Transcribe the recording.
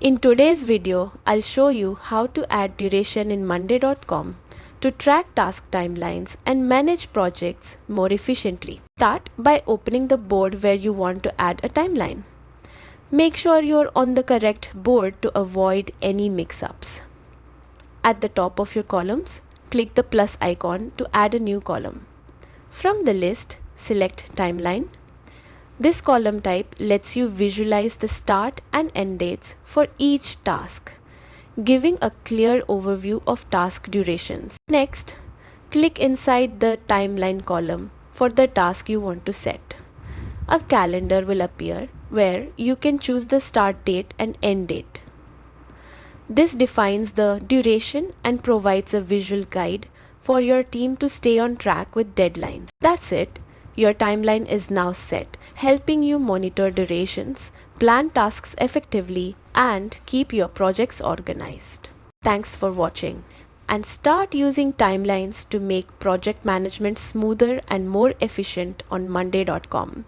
In today's video, I'll show you how to add duration in Monday.com to track task timelines and manage projects more efficiently. Start by opening the board where you want to add a timeline. Make sure you're on the correct board to avoid any mix-ups. At the top of your columns, click the plus icon to add a new column. From the list, select Timeline. This column type lets you visualize the start and end dates for each task, giving a clear overview of task durations. Next, click inside the Timeline column for the task you want to set. A calendar will appear where you can choose the start date and end date. This defines the duration and provides a visual guide for your team to stay on track with deadlines. That's it. Your timeline is now set, helping you monitor durations, plan tasks effectively, and keep your projects organized. Thanks for watching, and start using timelines to make project management smoother and more efficient on Monday.com.